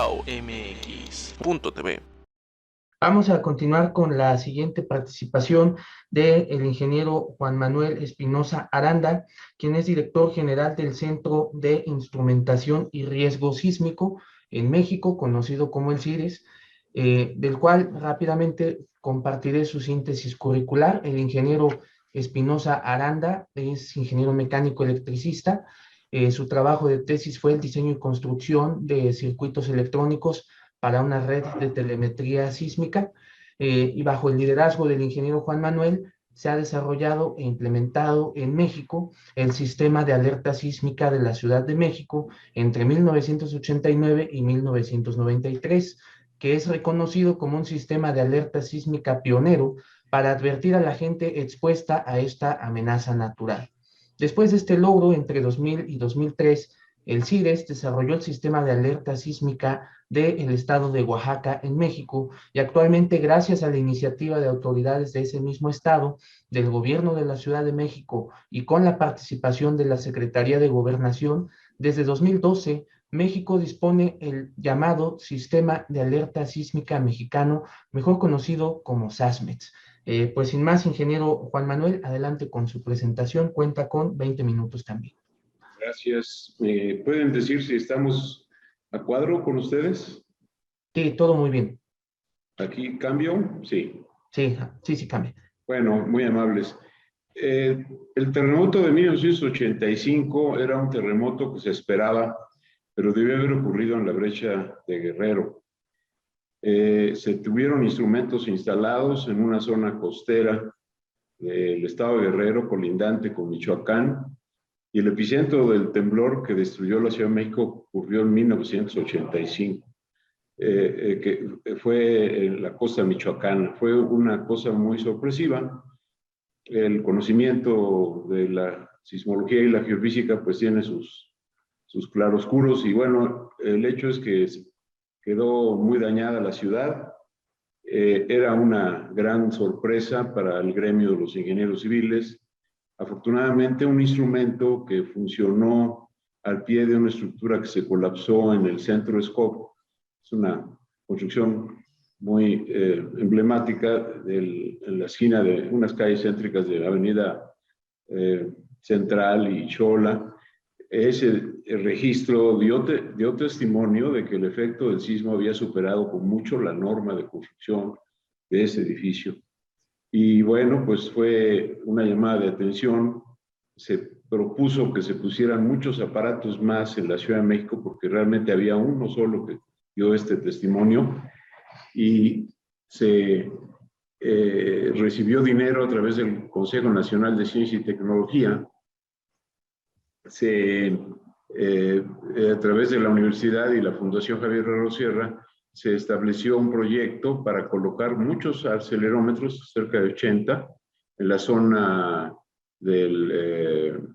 www.audiomx.tv. Vamos a continuar con la siguiente participación del ingeniero Juan Manuel Espinosa Aranda, quien es director general del Centro de Instrumentación y Riesgo Sísmico en México, conocido como el CIRES, del cual rápidamente compartiré su síntesis curricular. El ingeniero Espinosa Aranda es ingeniero mecánico electricista. Su trabajo de tesis fue el diseño y construcción de circuitos electrónicos para una red de telemetría sísmica, y bajo el liderazgo del ingeniero Juan Manuel se ha desarrollado e implementado en México el sistema de alerta sísmica de la Ciudad de México entre 1989 y 1993, que es reconocido como un sistema de alerta sísmica pionero para advertir a la gente expuesta a esta amenaza natural. Después de este logro, entre 2000 y 2003, el CIRES desarrolló el sistema de alerta sísmica del estado de Oaxaca en México, y actualmente, gracias a la iniciativa de autoridades de ese mismo estado, del gobierno de la Ciudad de México y con la participación de la Secretaría de Gobernación, desde 2012 México dispone el llamado Sistema de Alerta Sísmica Mexicano, mejor conocido como SASMEX. Pues sin más, ingeniero Juan Manuel, adelante con su presentación, cuenta con 20 minutos también. Gracias. ¿Me pueden decir si estamos a cuadro con ustedes? Sí, todo muy bien. ¿Aquí cambio? Sí. Sí, cambia. Bueno, muy amables. El terremoto de 1985 era un terremoto que se esperaba, pero debió haber ocurrido en la brecha de Guerrero. Se tuvieron instrumentos instalados en una zona costera del estado de Guerrero, colindante con Michoacán, y el epicentro del temblor que destruyó la Ciudad de México ocurrió en 1985, que fue en la costa michoacana. Fue una cosa muy sorpresiva. El conocimiento de la sismología y la geofísica pues tiene sus claroscuros, y bueno, el hecho es que quedó muy dañada la ciudad. Era una gran sorpresa para el gremio de los ingenieros civiles. Afortunadamente, un instrumento que funcionó al pie de una estructura que se colapsó en el centro Scope, es una construcción muy emblemática en la esquina de unas calles céntricas de la avenida Central y Xola. Ese registro dio testimonio de que el efecto del sismo había superado con mucho la norma de construcción de ese edificio. Y bueno, pues fue una llamada de atención. Se propuso que se pusieran muchos aparatos más en la Ciudad de México, porque realmente había uno solo que dio este testimonio, y se recibió dinero a través del Consejo Nacional de Ciencia y Tecnología. A través de la universidad y la Fundación Javier Herrero Sierra, se estableció un proyecto para colocar muchos acelerómetros, cerca de 80, en la zona del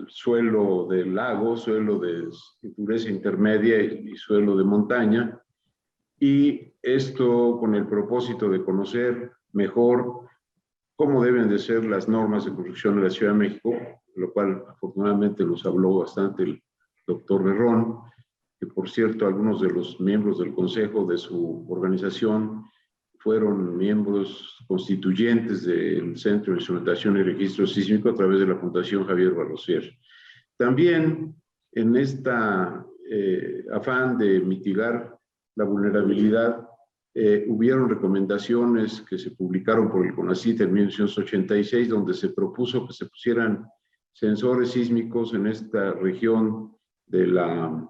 suelo del lago, suelo de dureza intermedia y suelo de montaña, y esto con el propósito de conocer mejor cómo deben de ser las normas de construcción de la Ciudad de México, lo cual afortunadamente nos habló bastante el doctor Berrón, que por cierto algunos de los miembros del consejo de su organización fueron miembros constituyentes del Centro de Instrumentación y Registro Sísmico a través de la Fundación Javier Barrosier. También en esta afán de mitigar la vulnerabilidad, hubieron recomendaciones que se publicaron por el CONACYT en 1986, donde se propuso que se pusieran sensores sísmicos en esta región de la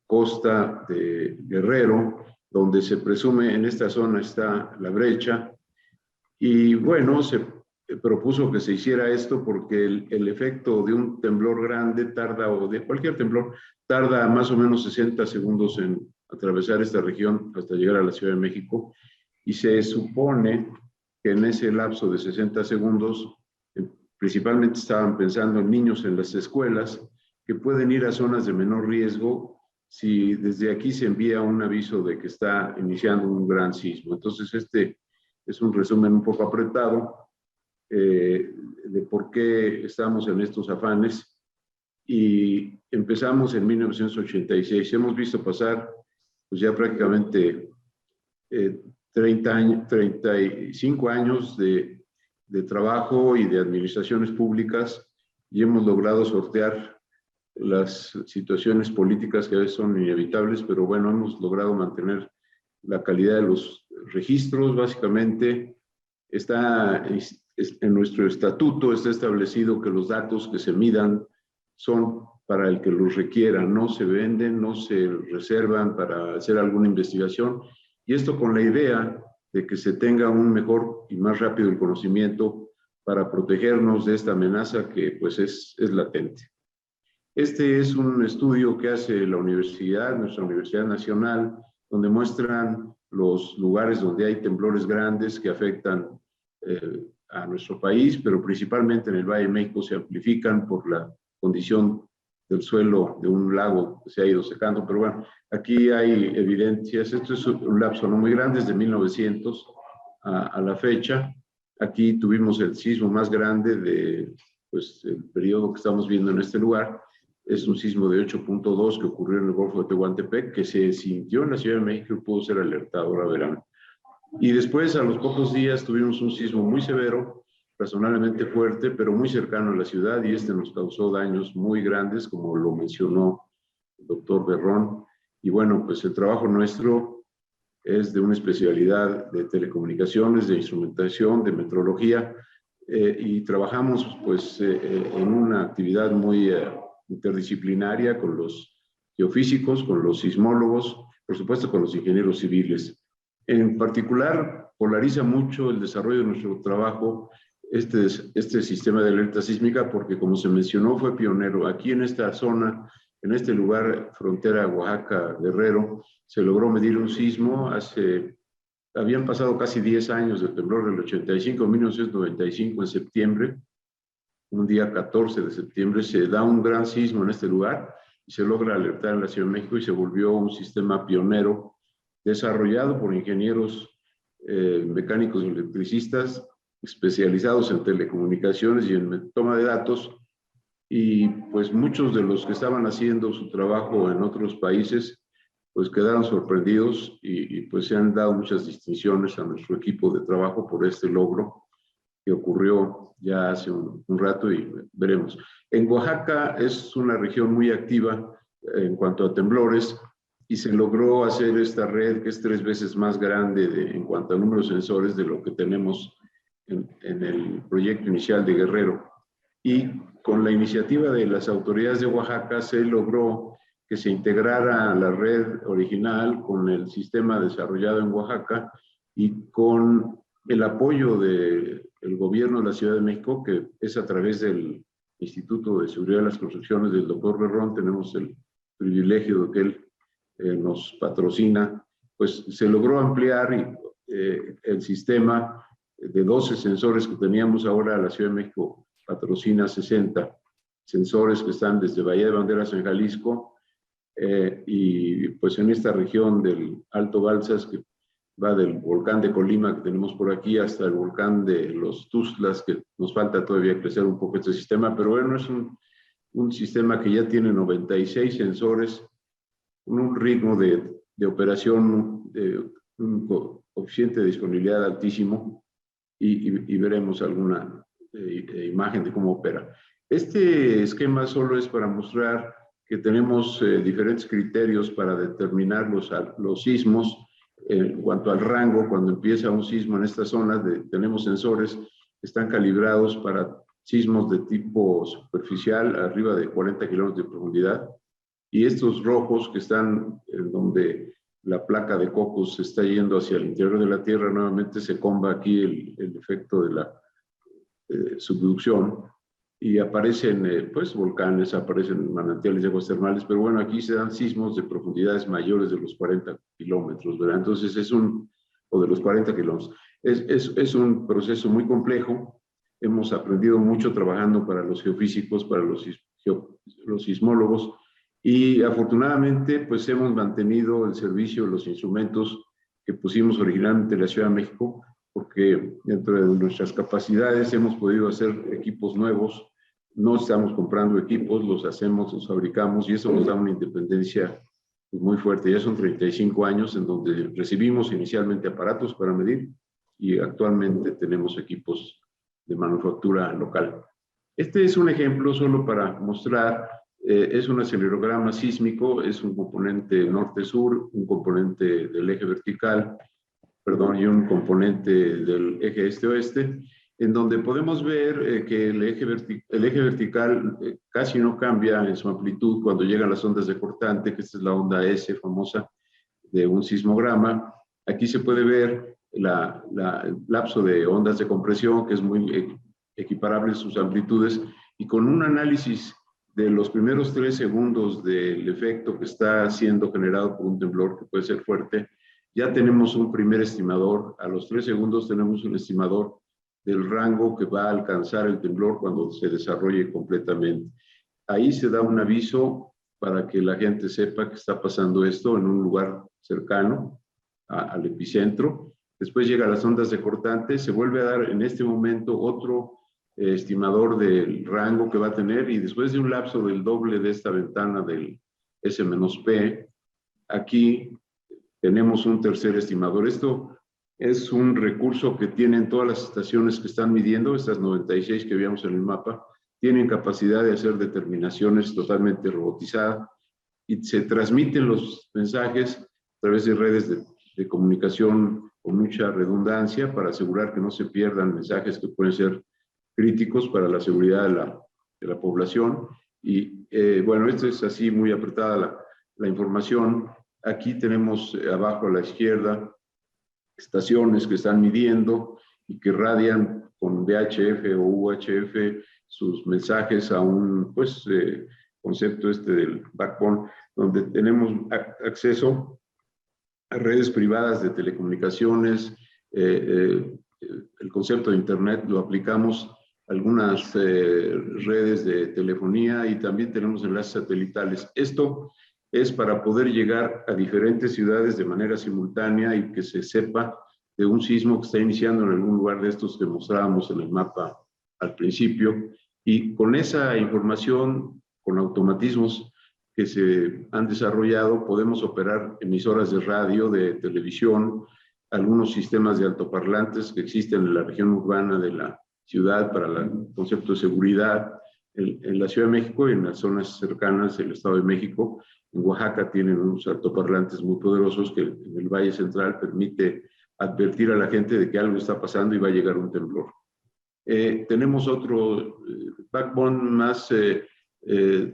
costa de Guerrero, donde se presume en esta zona está la brecha. Y bueno, se propuso que se hiciera esto porque el efecto de un temblor grande tarda, o de cualquier temblor, tarda más o menos 60 segundos en atravesar esta región hasta llegar a la Ciudad de México, y se supone que en ese lapso de 60 segundos, principalmente estaban pensando en niños en las escuelas, que pueden ir a zonas de menor riesgo si desde aquí se envía un aviso de que está iniciando un gran sismo. Entonces, este es un resumen un poco apretado de por qué estamos en estos afanes. y empezamos en 1986. Hemos visto pasar pues ya prácticamente 35 años de trabajo y de administraciones públicas, y hemos logrado sortear las situaciones políticas que a veces son inevitables, pero bueno, hemos logrado mantener la calidad de los registros. Básicamente está en nuestro estatuto, está establecido que los datos que se midan son para el que los requiera, no se venden, no se reservan para hacer alguna investigación, y esto con la idea de que se tenga un mejor y más rápido el conocimiento para protegernos de esta amenaza que pues es latente. Este es un estudio que hace la universidad, nuestra Universidad Nacional, donde muestran los lugares donde hay temblores grandes que afectan a nuestro país, pero principalmente en el Valle de México se amplifican por la condición del suelo de un lago que se ha ido secando. Pero bueno, aquí hay evidencias. Esto es un lapso no muy grande, desde 1900 a la fecha. Aquí tuvimos el sismo más grande de pues, el periodo que estamos viendo en este lugar. Es un sismo de 8.2 que ocurrió en el Golfo de Tehuantepec, que se sintió en la Ciudad de México y pudo ser alertador a verano. Y después, a los pocos días, tuvimos un sismo muy severo, razonablemente fuerte, pero muy cercano a la ciudad, y este nos causó daños muy grandes, como lo mencionó el doctor Berrón. Y bueno, pues el trabajo nuestro es de una especialidad de telecomunicaciones, de instrumentación, de metrología, y trabajamos pues en una actividad muy interdisciplinaria con los geofísicos, con los sismólogos, por supuesto con los ingenieros civiles. En particular, polariza mucho el desarrollo de nuestro trabajo este sistema de alerta sísmica, porque como se mencionó, fue pionero. Aquí en esta zona, en este lugar, frontera Oaxaca-Guerrero, se logró medir un sismo habían pasado casi 10 años del temblor del 85, 1995, en septiembre. Un día 14 de septiembre se da un gran sismo en este lugar y se logra alertar en la Ciudad de México, y se volvió un sistema pionero desarrollado por ingenieros mecánicos y electricistas especializados en telecomunicaciones y en toma de datos. Y pues muchos de los que estaban haciendo su trabajo en otros países pues quedaron sorprendidos, y pues se han dado muchas distinciones a nuestro equipo de trabajo por este logro que ocurrió ya hace un rato, y veremos. En Oaxaca es una región muy activa en cuanto a temblores, y se logró hacer esta red que es 3 veces más grande en cuanto a número de sensores de lo que tenemos en el proyecto inicial de Guerrero. Y con la iniciativa de las autoridades de Oaxaca se logró que se integrara la red original con el sistema desarrollado en Oaxaca, y con el apoyo del gobierno de la Ciudad de México, que es a través del Instituto de Seguridad de las Construcciones del doctor Berrón. Tenemos el privilegio de que él nos patrocina, pues se logró ampliar el sistema de 12 sensores que teníamos. Ahora la Ciudad de México patrocina 60 sensores que están desde Bahía de Banderas en Jalisco, y pues en esta región del Alto Balsas, que va del volcán de Colima que tenemos por aquí hasta el volcán de los Tuxtlas, que nos falta todavía crecer un poco este sistema, pero bueno, es un sistema que ya tiene 96 sensores, un ritmo de operación, un coeficiente de disponibilidad altísimo, y veremos alguna imagen de cómo opera. Este esquema solo es para mostrar que tenemos diferentes criterios para determinar los sismos. En cuanto al rango, cuando empieza un sismo en esta zona, tenemos sensores que están calibrados para sismos de tipo superficial, arriba de 40 kilómetros de profundidad, y estos rojos que están en donde la placa de Cocos se está yendo hacia el interior de la Tierra, nuevamente se comba aquí el efecto de la subducción, y aparecen pues volcanes, aparecen manantiales de aguas termales, pero bueno, aquí se dan sismos de profundidades mayores de los 40 kilómetros, ¿verdad? Entonces o de los 40 kilómetros. Es un proceso muy complejo. Hemos aprendido mucho trabajando para los geofísicos, para los sismólogos, y afortunadamente pues hemos mantenido el servicio de los instrumentos que pusimos originalmente en la Ciudad de México, porque dentro de nuestras capacidades hemos podido hacer equipos nuevos no estamos comprando equipos, los hacemos, los fabricamos y eso nos da una independencia muy fuerte. Ya son 35 años en donde recibimos inicialmente aparatos para medir y actualmente tenemos equipos de manufactura local. Este es un ejemplo solo para mostrar, es un acelerograma sísmico, es un componente norte-sur, un componente del eje vertical, perdón, y un componente del eje este-oeste, en donde podemos ver que el eje vertical casi no cambia en su amplitud cuando llegan las ondas de cortante, que esta es la onda S famosa de un sismograma. Aquí se puede ver el lapso de ondas de compresión, que es muy equiparable en sus amplitudes, y con un análisis de los primeros 3 segundos del efecto que está siendo generado por un temblor que puede ser fuerte, ya tenemos un primer estimador. A los 3 segundos tenemos un estimador del rango que va a alcanzar el temblor cuando se desarrolle completamente. Ahí se da un aviso para que la gente sepa que está pasando esto en un lugar cercano al epicentro. Después llegan las ondas de cortante, se vuelve a dar en este momento otro estimador del rango que va a tener, y después de un lapso del doble de esta ventana del S-P, aquí tenemos un tercer estimador. Esto es un recurso que tienen todas las estaciones que están midiendo, estas 96 que veíamos en el mapa, tienen capacidad de hacer determinaciones totalmente robotizadas y se transmiten los mensajes a través de redes de comunicación con mucha redundancia para asegurar que no se pierdan mensajes que pueden ser críticos para la seguridad de la población. Y bueno, esto es así muy apretada la información. Aquí tenemos abajo a la izquierda estaciones que están midiendo y que radian con VHF o UHF sus mensajes a un concepto del backbone, donde tenemos acceso a redes privadas de telecomunicaciones. El concepto de Internet lo aplicamos a algunas redes de telefonía y también tenemos enlaces satelitales. Esto es para poder llegar a diferentes ciudades de manera simultánea y que se sepa de un sismo que está iniciando en algún lugar de estos que mostrábamos en el mapa al principio. Y con esa información, con automatismos que se han desarrollado, podemos operar emisoras de radio, de televisión, algunos sistemas de altoparlantes que existen en la región urbana de la ciudad para el concepto de seguridad, en la Ciudad de México y en las zonas cercanas del Estado de México. En Oaxaca tienen unos altoparlantes muy poderosos que en el Valle Central permite advertir a la gente de que algo está pasando y va a llegar un temblor. Tenemos otro backbone más de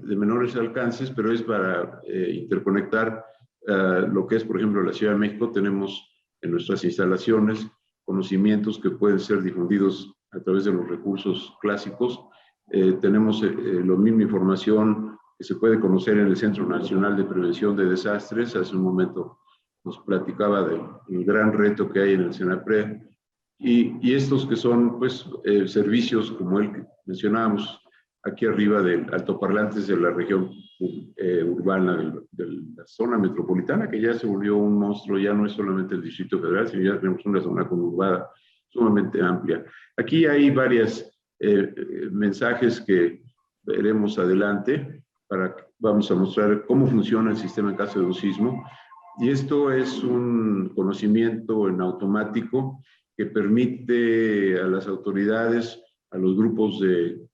menores alcances, pero es para interconectar lo que es, por ejemplo, la Ciudad de México. Tenemos en nuestras instalaciones conocimientos que pueden ser difundidos a través de los recursos clásicos. Tenemos la misma información que se puede conocer en el Centro Nacional de Prevención de Desastres. Hace un momento nos platicaba del gran reto que hay en el CENAPRED. Y estos que son servicios como el que mencionábamos aquí arriba de altoparlantes de la región urbana, de la zona metropolitana, que ya se volvió un monstruo, ya no es solamente el Distrito Federal, sino ya tenemos una zona conurbada sumamente amplia. Aquí hay varios mensajes que veremos adelante. Vamos a mostrar cómo funciona el sistema en caso de un sismo. Y esto es un conocimiento en automático que permite a las autoridades, a los grupos de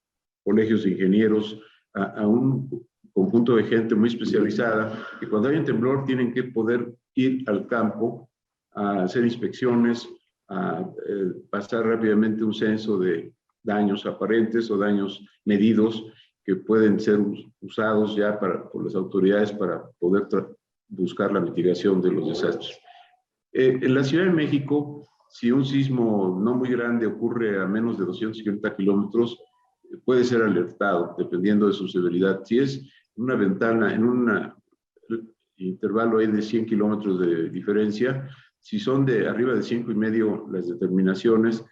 colegios de ingenieros, a un conjunto de gente muy especializada, que cuando hay un temblor tienen que poder ir al campo a hacer inspecciones, a pasar rápidamente un censo de daños aparentes o daños medidos que pueden ser usados ya por las autoridades para poder buscar la mitigación de los desastres. En la Ciudad de México, si un sismo no muy grande ocurre a menos de 250 kilómetros, puede ser alertado, dependiendo de su severidad. Si es una ventana, en un intervalo de 100 kilómetros de diferencia, si son de arriba de 5,5 las determinaciones,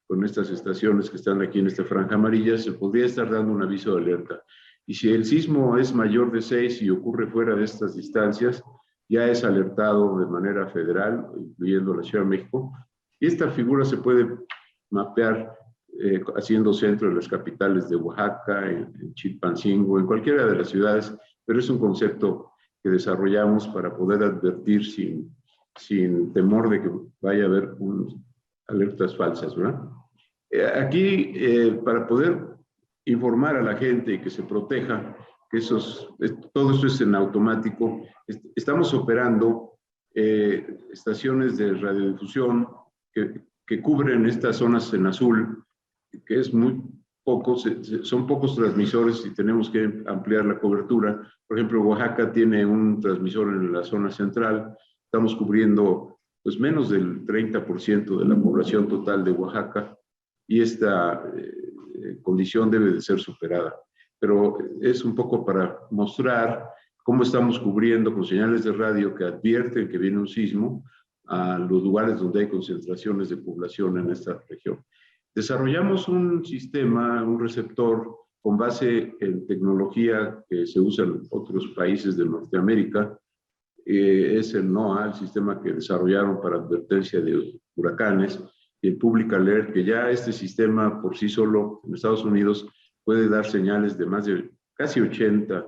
con estas estaciones que están aquí en esta franja amarilla, se podría estar dando un aviso de alerta. Y si el sismo es mayor de 6 y ocurre fuera de estas distancias, ya es alertado de manera federal, incluyendo la Ciudad de México. Y esta figura se puede mapear haciendo centro en las capitales de Oaxaca, en Chilpancingo, en cualquiera de las ciudades, pero es un concepto que desarrollamos para poder advertir sin temor de que vaya a haber alertas falsas, ¿verdad? Aquí, para poder informar a la gente y que se proteja, que todo esto es en automático, estamos operando estaciones de radiodifusión que cubren estas zonas en azul, que es muy poco, son pocos transmisores y tenemos que ampliar la cobertura. Por ejemplo, Oaxaca tiene un transmisor en la zona central, estamos cubriendo pues menos del 30% de la población total de Oaxaca y esta condición debe de ser superada. Pero es un poco para mostrar cómo estamos cubriendo con señales de radio que advierten que viene un sismo a los lugares donde hay concentraciones de población en esta región. Desarrollamos un sistema, un receptor con base en tecnología que se usa en otros países de Norteamérica. Es el NOAA, el sistema que desarrollaron para advertencia de huracanes, y el Public Alert, que ya este sistema por sí solo en Estados Unidos puede dar señales de más de casi 80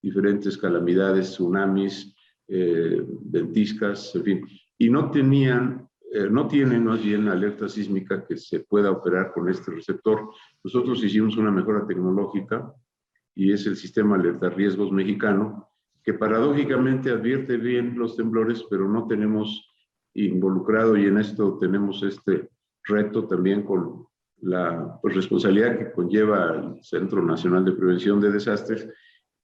diferentes calamidades, tsunamis, ventiscas, en fin. Y no tienen más bien alerta sísmica que se pueda operar con este receptor. Nosotros hicimos una mejora tecnológica y es el sistema alerta riesgos mexicano, que paradójicamente advierte bien los temblores, pero no tenemos involucrado, y en esto tenemos este reto también con la responsabilidad que conlleva el Centro Nacional de Prevención de Desastres,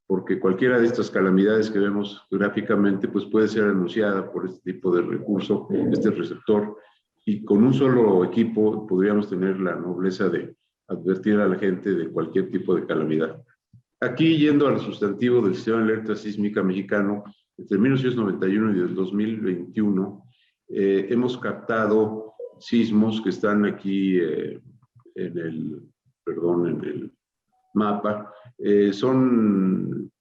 porque cualquiera de estas calamidades que vemos gráficamente pues puede ser anunciada por este tipo de recurso, este receptor, y con un solo equipo podríamos tener la nobleza de advertir a la gente de cualquier tipo de calamidad. Aquí, yendo al sustantivo del Sistema de Alerta Sísmica Mexicano, entre 1991 y el 2021, hemos captado sismos que están aquí en el mapa. Son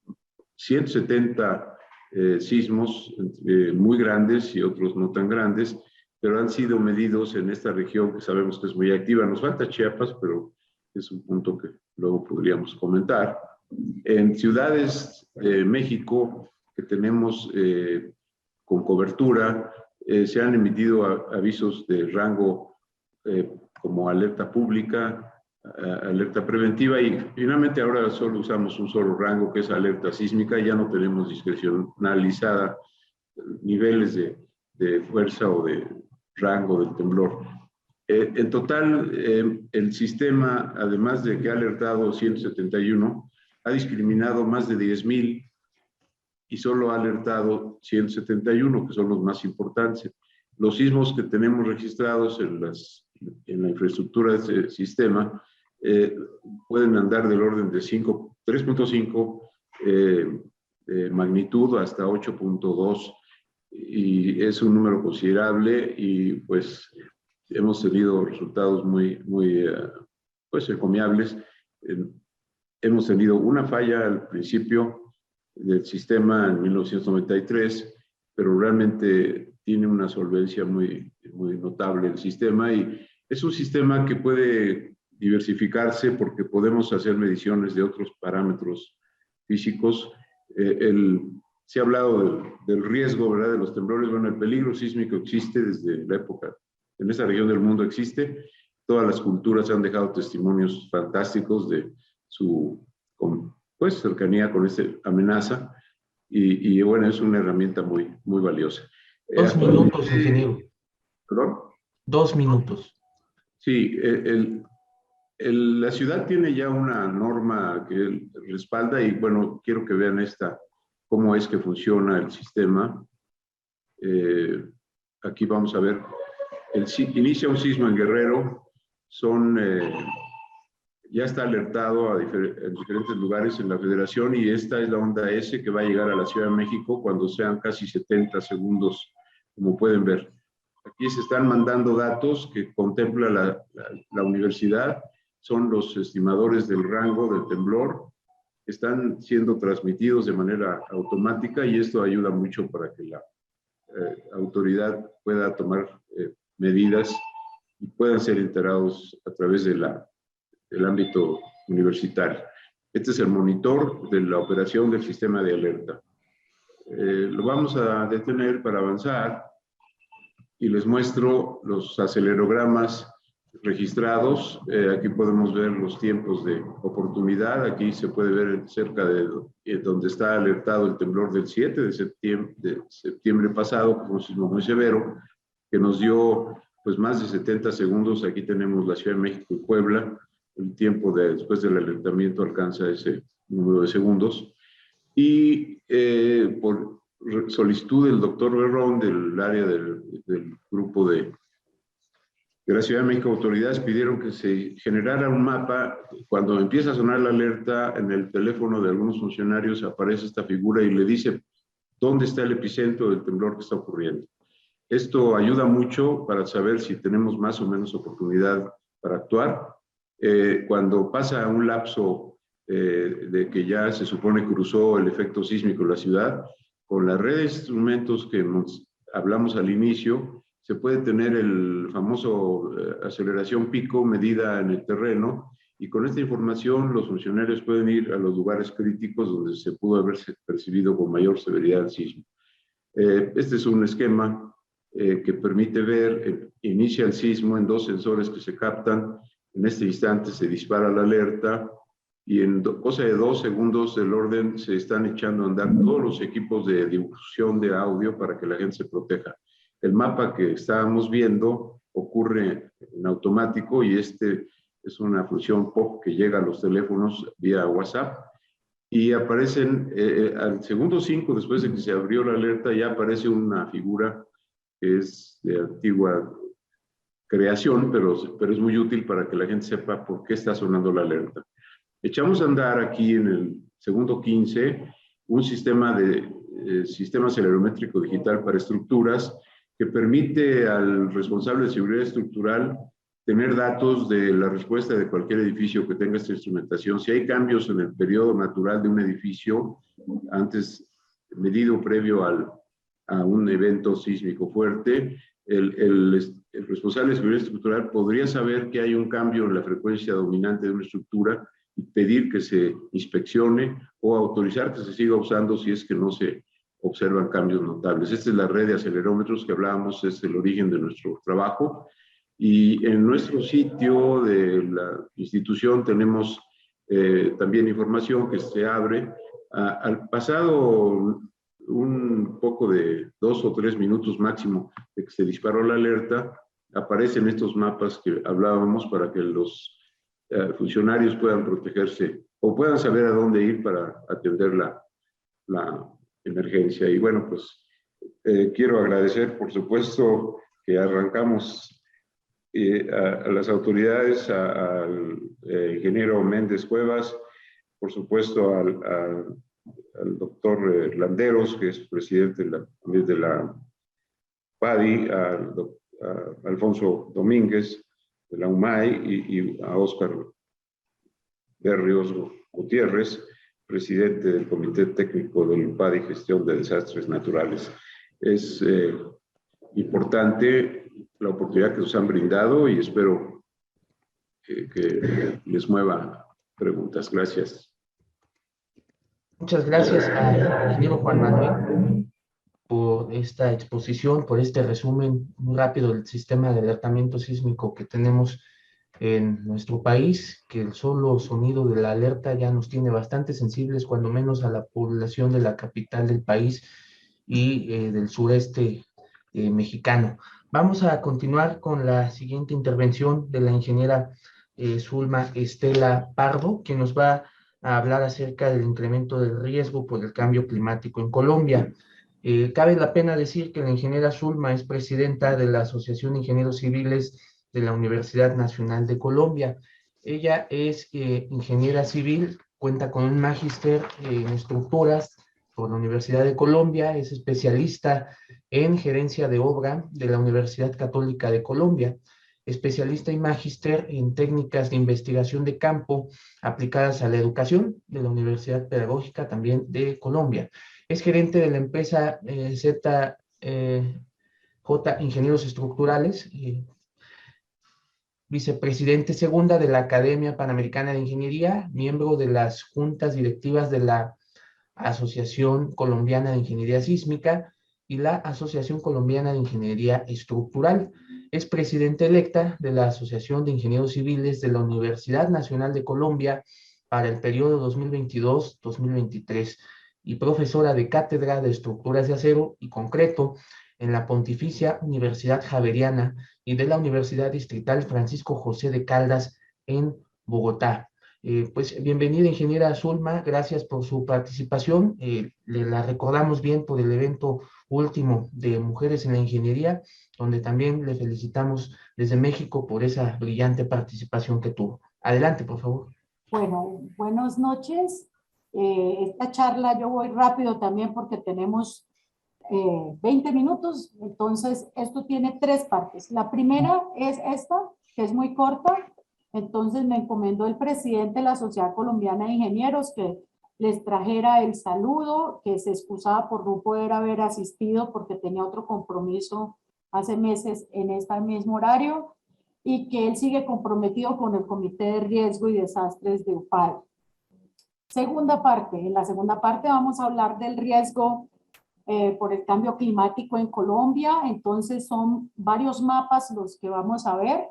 170 sismos muy grandes y otros no tan grandes, pero han sido medidos en esta región que sabemos que es muy activa. Nos falta Chiapas, pero es un punto que luego podríamos comentar. En ciudades de México que tenemos con cobertura, se han emitido avisos de rango como alerta pública, alerta preventiva, y finalmente ahora solo usamos un solo rango, que es alerta sísmica. Ya no tenemos discrecionalizada niveles de fuerza o de rango del temblor. En total, el sistema, además de que ha alertado 171, ha discriminado más de 10,000 y solo ha alertado 171, que son los más importantes. Los sismos que tenemos registrados en la infraestructura de este sistema pueden andar del orden de 3.5 magnitud hasta 8.2, y es un número considerable, y pues hemos tenido resultados muy pues encomiables. Hemos tenido una falla al principio del sistema en 1993, pero realmente tiene una solvencia muy notable el sistema, y es un sistema que puede diversificarse porque podemos hacer mediciones de otros parámetros físicos. Se ha hablado del riesgo, ¿verdad?, de los temblores. Bueno, el peligro sísmico existe desde la época, en esta región del mundo existe. Todas las culturas han dejado testimonios fantásticos de su pues, cercanía con esta amenaza, y bueno, es una herramienta muy valiosa. 2 minutos, ingeniero. ¿Perdón? 2 minutos. Sí, la ciudad tiene ya una norma que respalda, y bueno, quiero que vean cómo es que funciona el sistema. Aquí vamos a ver, inicia un sismo en Guerrero, ya está alertado en diferentes lugares en la federación, y esta es la onda S que va a llegar a la Ciudad de México cuando sean casi 70 segundos, como pueden ver. Aquí se están mandando datos que contempla la universidad, son los estimadores del rango del temblor, están siendo transmitidos de manera automática, y esto ayuda mucho para que la autoridad pueda tomar medidas y puedan ser enterados a través del ámbito universitario. Este es el monitor de la operación del sistema de alerta. Lo vamos a detener para avanzar y les muestro los acelerogramas registrados. Aquí podemos ver los tiempos de oportunidad. Aquí se puede ver cerca de donde está alertado el temblor del 7 de septiembre pasado, que fue un sismo muy severo, que nos dio pues más de 70 segundos. Aquí tenemos la Ciudad de México y Puebla. El tiempo después del alertamiento alcanza ese número de segundos. Y por solicitud del doctor Berrón, del área del grupo de la Ciudad de México, autoridades pidieron que se generara un mapa. Cuando empieza a sonar la alerta, en el teléfono de algunos funcionarios aparece esta figura y le dice dónde está el epicentro del temblor que está ocurriendo. Esto ayuda mucho para saber si tenemos más o menos oportunidad para actuar. Cuando pasa un lapso de que ya se supone cruzó el efecto sísmico en la ciudad, con la red de instrumentos que hablamos al inicio, se puede tener el famoso aceleración pico medida en el terreno, y con esta información los funcionarios pueden ir a los lugares críticos donde se pudo haber percibido con mayor severidad el sismo. Este es un esquema que permite ver, inicia el sismo en dos sensores que se captan. En este instante se dispara la alerta y en cosa de 2 segundos del orden se están echando a andar todos los equipos de difusión de audio para que la gente se proteja. El mapa que estábamos viendo ocurre en automático y este es una función POP que llega a los teléfonos vía WhatsApp y aparecen al segundo 5 después de que se abrió la alerta ya aparece una figura que es de antigua creación, pero es muy útil para que la gente sepa por qué está sonando la alerta. Echamos a andar aquí en el segundo 15 un sistema acelerométrico digital para estructuras que permite al responsable de seguridad estructural tener datos de la respuesta de cualquier edificio que tenga esta instrumentación. Si hay cambios en el periodo natural de un edificio, antes medido previo a un evento sísmico fuerte, el responsable de seguridad estructural podría saber que hay un cambio en la frecuencia dominante de una estructura y pedir que se inspeccione o autorizar que se siga usando si es que no se observan cambios notables. Esta es la red de acelerómetros que hablábamos, es el origen de nuestro trabajo. Y en nuestro sitio de la institución tenemos también información que se abre. Al pasado un poco de 2 o 3 minutos máximo de que se disparó la alerta, aparecen estos mapas que hablábamos para que los funcionarios puedan protegerse o puedan saber a dónde ir para atender la emergencia. Y bueno, pues quiero agradecer, por supuesto, que arrancamos a las autoridades, al ingeniero Méndez Cuevas, por supuesto al doctor Landeros, que es presidente de la PADI, a Alfonso Domínguez de la UMAI y a Óscar Berrios Gutiérrez, presidente del Comité Técnico del PADI Gestión de Desastres Naturales. Es importante la oportunidad que nos han brindado y espero que les mueva preguntas. Gracias. Muchas gracias al ingeniero Juan Manuel por esta exposición, por este resumen muy rápido del sistema de alertamiento sísmico que tenemos en nuestro país, que el solo sonido de la alerta ya nos tiene bastante sensibles, cuando menos a la población de la capital del país y del sureste mexicano. Vamos a continuar con la siguiente intervención de la ingeniera Zulma Estela Pardo, que nos va a hablar acerca del incremento del riesgo por el cambio climático en Colombia. Cabe la pena decir que la ingeniera Zulma es presidenta de la Asociación de Ingenieros Civiles de la Universidad Nacional de Colombia. Ella es ingeniera civil, cuenta con un magíster en estructuras por la Universidad de Colombia, es especialista en gerencia de obra de la Universidad Católica de Colombia, especialista y magíster en técnicas de investigación de campo aplicadas a la educación de la Universidad Pedagógica también de Colombia. Es gerente de la empresa ZJ Ingenieros Estructurales, vicepresidente segunda de la Academia Panamericana de Ingeniería, miembro de las juntas directivas de la Asociación Colombiana de Ingeniería Sísmica y la Asociación Colombiana de Ingeniería Estructural. Es presidenta electa de la Asociación de Ingenieros Civiles de la Universidad Nacional de Colombia para el periodo 2022-2023 y profesora de cátedra de estructuras de acero y concreto en la Pontificia Universidad Javeriana y de la Universidad Distrital Francisco José de Caldas en Bogotá. Pues bienvenida, ingeniera Zulma, gracias por su participación. Le la recordamos bien por el evento último de Mujeres en la Ingeniería, donde también le felicitamos desde México por esa brillante participación que tuvo. Adelante, por favor. Bueno, buenas noches. Esta charla yo voy rápido también porque tenemos 20 minutos, entonces esto tiene tres partes. La primera es esta, que es muy corta, entonces me encomendó el presidente de la Sociedad Colombiana de Ingenieros que les trajera el saludo, que se excusaba por no poder haber asistido porque tenía otro compromiso hace meses en este mismo horario y que él sigue comprometido con el Comité de Riesgo y Desastres de UPAD. Segunda parte, en la segunda parte vamos a hablar del riesgo por el cambio climático en Colombia, entonces son varios mapas los que vamos a ver.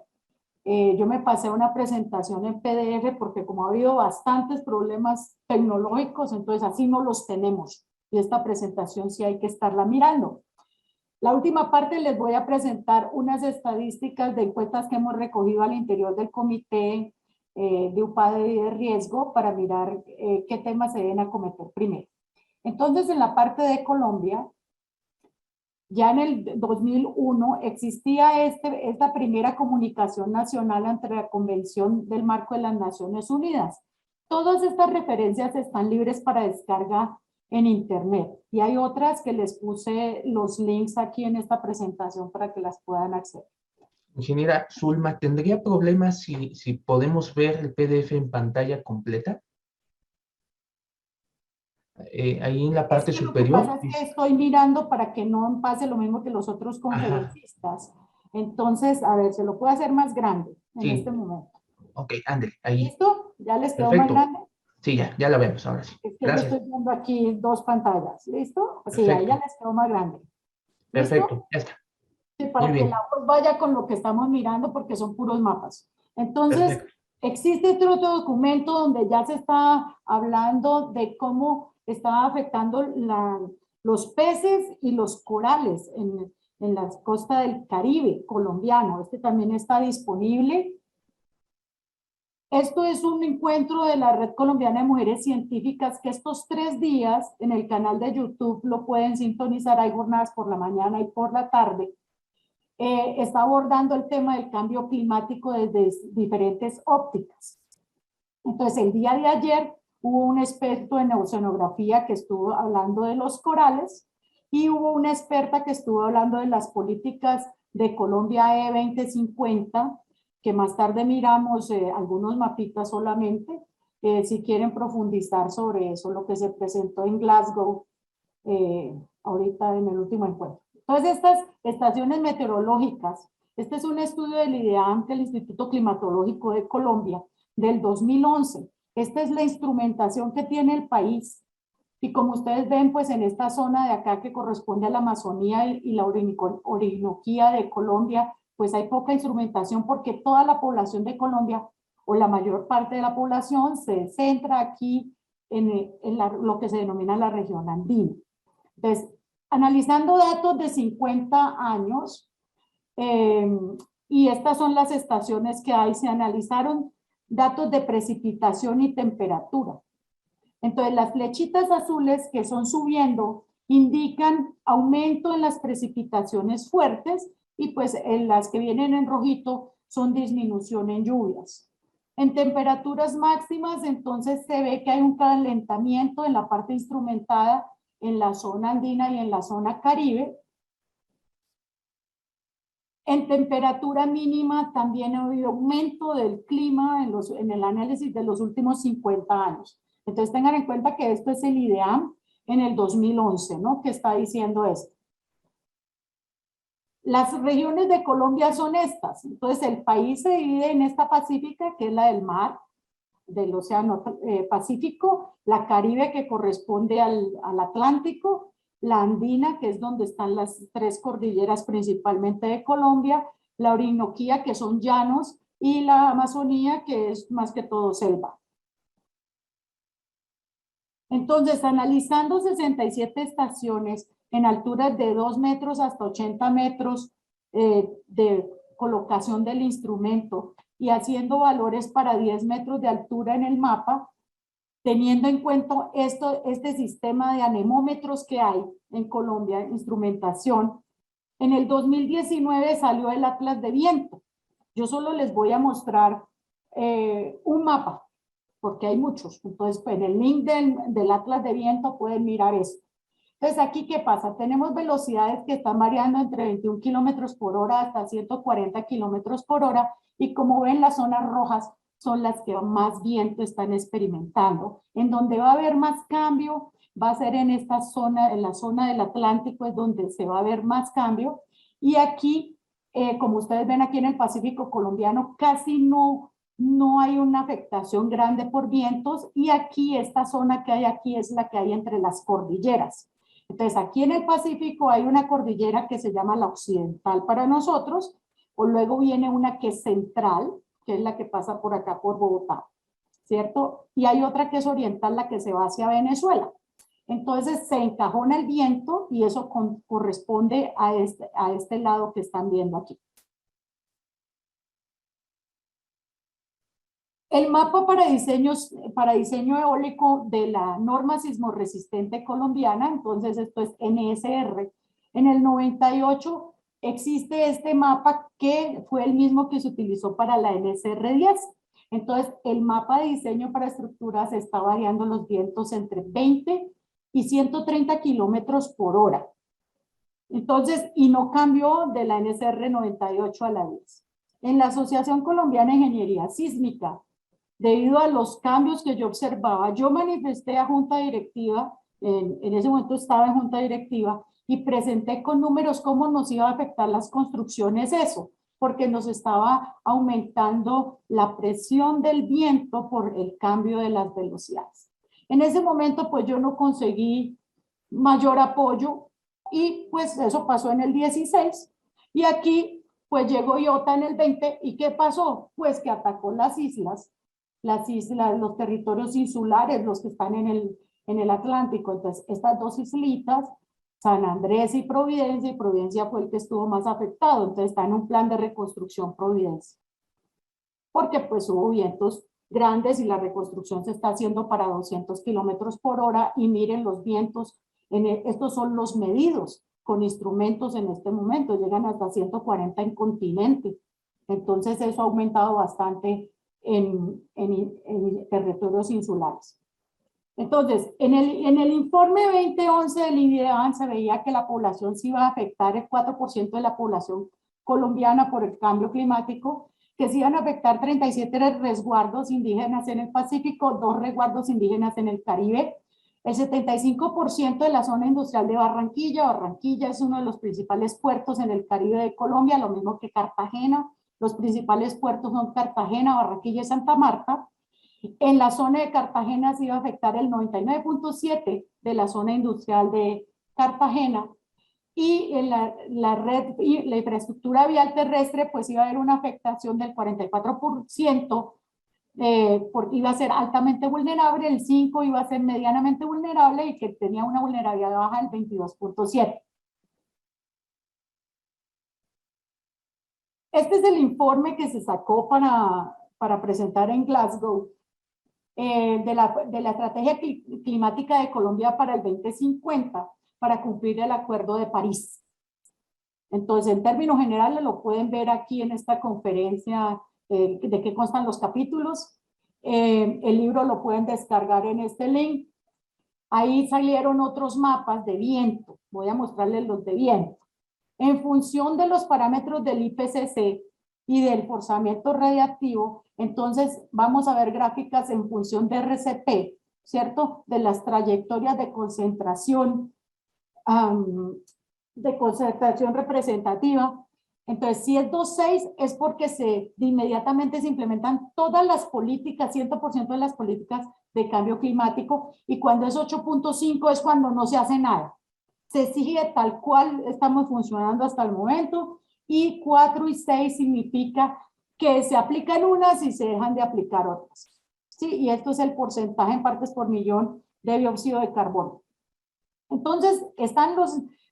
Yo me pasé una presentación en PDF porque como ha habido bastantes problemas tecnológicos, entonces así no los tenemos y esta presentación sí hay que estarla mirando. La última parte les voy a presentar unas estadísticas de encuestas que hemos recogido al interior del comité de UPAD de riesgo para mirar qué temas se deben acometer primero. Entonces, en la parte de Colombia, ya en el 2001 existía esta primera comunicación nacional ante la Convención del Marco de las Naciones Unidas. Todas estas referencias están libres para descarga en internet y hay otras que les puse los links aquí en esta presentación para que las puedan acceder. Ingeniera Zulma, ¿tendría problemas si podemos ver el PDF en pantalla completa? Ahí en la parte superior. Lo que pasa es que estoy mirando para que no pase lo mismo que los otros conferencistas. Ajá. Entonces, a ver, se lo puedo hacer más grande en este momento. Ok, André, ahí. ¿Listo? ¿Ya les quedó más grande? Sí, ya la vemos ahora sí. Es que yo estoy viendo aquí dos pantallas. ¿Listo? Sí, ahí ya les quedó más grande. ¿Listo? Perfecto, ya está. Sí, para que la voz vaya con lo que estamos mirando porque son puros mapas. Entonces, existe otro documento donde ya se está hablando de cómo está afectando los peces y los corales en la costa del Caribe colombiano. Este también está disponible. Esto es un encuentro de la Red Colombiana de Mujeres Científicas que estos 3 días en el canal de YouTube lo pueden sintonizar. Hay jornadas por la mañana y por la tarde. Está abordando el tema del cambio climático desde diferentes ópticas. Entonces, el día de ayer hubo un experto en oceanografía que estuvo hablando de los corales y hubo una experta que estuvo hablando de las políticas de Colombia E2050, que más tarde miramos algunos mapitas solamente, si quieren profundizar sobre eso, lo que se presentó en Glasgow ahorita en el último encuentro. Entonces, estas estaciones meteorológicas, este es un estudio del IDEAM, del Instituto Climatológico de Colombia, del 2011. Esta es la instrumentación que tiene el país. Y como ustedes ven, pues en esta zona de acá que corresponde a la Amazonía y la Orinoquía de Colombia, pues hay poca instrumentación porque toda la población de Colombia, o la mayor parte de la población, se centra aquí en lo que se denomina la región andina. Entonces, analizando datos de 50 años, y estas son las estaciones que hay, se analizaron datos de precipitación y temperatura. Entonces, las flechitas azules que son subiendo indican aumento en las precipitaciones fuertes y pues en las que vienen en rojito son disminución en lluvias. En temperaturas máximas, entonces se ve que hay un calentamiento en la parte instrumentada en la zona andina y en la zona caribe. En temperatura mínima también ha habido aumento del clima en el análisis de los últimos 50 años. Entonces tengan en cuenta que esto es el IDEAM en el 2011, ¿no? Que está diciendo esto. Las regiones de Colombia son estas. Entonces, el país se divide en esta pacífica, que es la del mar, del Océano Pacífico, la Caribe, que corresponde al Atlántico, la Andina, que es donde están las tres cordilleras principalmente de Colombia, la Orinoquía, que son llanos, y la Amazonía, que es más que todo selva. Entonces, analizando 67 estaciones en alturas de 2 metros hasta 80 metros de colocación del instrumento y haciendo valores para 10 metros de altura en el mapa, teniendo en cuenta este sistema de anemómetros que hay en Colombia, instrumentación, en el 2019 salió el Atlas de Viento. Yo solo les voy a mostrar un mapa, porque hay muchos. Entonces, pues, en el link del Atlas de Viento pueden mirar eso. Entonces, aquí, ¿qué pasa? Tenemos velocidades que están variando entre 21 kilómetros por hora hasta 140 kilómetros por hora, y como ven, las zonas rojas son las que más viento están experimentando. En donde va a haber más cambio, va a ser en esta zona, en la zona del Atlántico, es donde se va a ver más cambio. Y aquí, como ustedes ven aquí en el Pacífico colombiano, casi no hay una afectación grande por vientos, y aquí esta zona que hay aquí es la que hay entre las cordilleras. Entonces aquí en el Pacífico hay una cordillera que se llama la occidental para nosotros, o luego viene una que es central, que es la que pasa por acá por Bogotá, ¿cierto? Y hay otra que es oriental, la que se va hacia Venezuela. Entonces se encajona el viento y eso corresponde a este lado que están viendo aquí. El mapa para diseño eólico de la norma sismorresistente colombiana, entonces esto es NSR. En el 98 existe este mapa que fue el mismo que se utilizó para la NSR 10. Entonces el mapa de diseño para estructuras está variando los vientos entre 20 y 130 kilómetros por hora. Entonces, y no cambió de la NSR 98 a la 10. En la Asociación Colombiana de Ingeniería Sísmica, debido a los cambios que yo observaba, yo manifesté a junta directiva, en ese momento estaba en junta directiva, y presenté con números cómo nos iba a afectar las construcciones eso, porque nos estaba aumentando la presión del viento por el cambio de las velocidades. En ese momento, pues yo no conseguí mayor apoyo, y pues eso pasó en el 16, y aquí pues llegó IOTA en el 20, ¿y qué pasó? Pues que atacó las islas, los territorios insulares, los que están en el Atlántico. Entonces, estas dos islitas, San Andrés y Providencia fue el que estuvo más afectado. Entonces, está en un plan de reconstrucción Providencia. Porque pues hubo vientos grandes y la reconstrucción se está haciendo para 200 kilómetros por hora, y miren los vientos, estos son los medidos con instrumentos en este momento, llegan hasta 140 en continente. Entonces, eso ha aumentado bastante en territorios insulares. Entonces, en el informe 2011 del IDEAN se veía que la población se iba a afectar, el 4% de la población colombiana, por el cambio climático, que se iban a afectar 37 resguardos indígenas en el Pacífico, 2 resguardos indígenas en el Caribe, el 75% de la zona industrial de Barranquilla. Barranquilla es uno de los principales puertos en el Caribe de Colombia, lo mismo que Cartagena. Los principales puertos son Cartagena, Barranquilla y Santa Marta. En la zona de Cartagena se iba a afectar el 99.7% de la zona industrial de Cartagena, y en la red y la infraestructura vial terrestre pues iba a haber una afectación del 44%, porque iba a ser altamente vulnerable, el 5% iba a ser medianamente vulnerable, y que tenía una vulnerabilidad baja del 22.7%. Este es el informe que se sacó para presentar en Glasgow, de la estrategia climática de Colombia para el 2050, para cumplir el Acuerdo de París. Entonces, en términos generales, lo pueden ver aquí en esta conferencia, de qué constan los capítulos. El libro lo pueden descargar en este link. Ahí salieron otros mapas de viento. Voy a mostrarles los de viento. En función de los parámetros del IPCC y del forzamiento radiactivo, entonces vamos a ver gráficas en función de RCP, ¿cierto? De las trayectorias de concentración de concertación representativa. Entonces, si es 2.6 es porque inmediatamente se implementan todas las políticas, 100% de las políticas de cambio climático, y cuando es 8.5 es cuando no se hace nada. Se sigue tal cual estamos funcionando hasta el momento, y 4 y 6 significa que se aplican unas y se dejan de aplicar otras. ¿Sí? Y esto es el porcentaje en partes por millón de dióxido de carbono. Entonces, están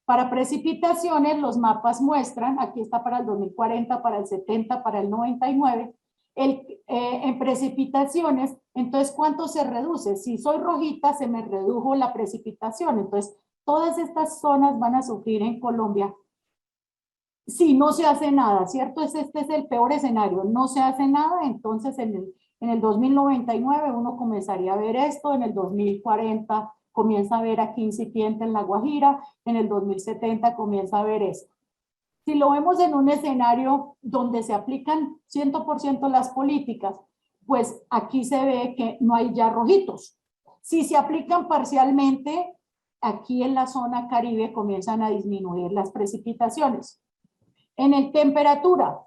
para precipitaciones, los mapas muestran, aquí está para el 2040, para el 70, para el 99, en precipitaciones, entonces, ¿cuánto se reduce? Si soy rojita, se me redujo la precipitación, entonces, todas estas zonas van a sufrir en Colombia si no se hace nada, ¿cierto? Este es el peor escenario, no se hace nada, entonces en el 2099 uno comenzaría a ver esto, en el 2040 comienza a ver aquí incipiente en La Guajira, en el 2070 comienza a ver esto. Si lo vemos en un escenario donde se aplican 100% las políticas, pues aquí se ve que no hay ya rojitos. Si se aplican parcialmente, aquí en la zona Caribe comienzan a disminuir las precipitaciones. En el temperatura,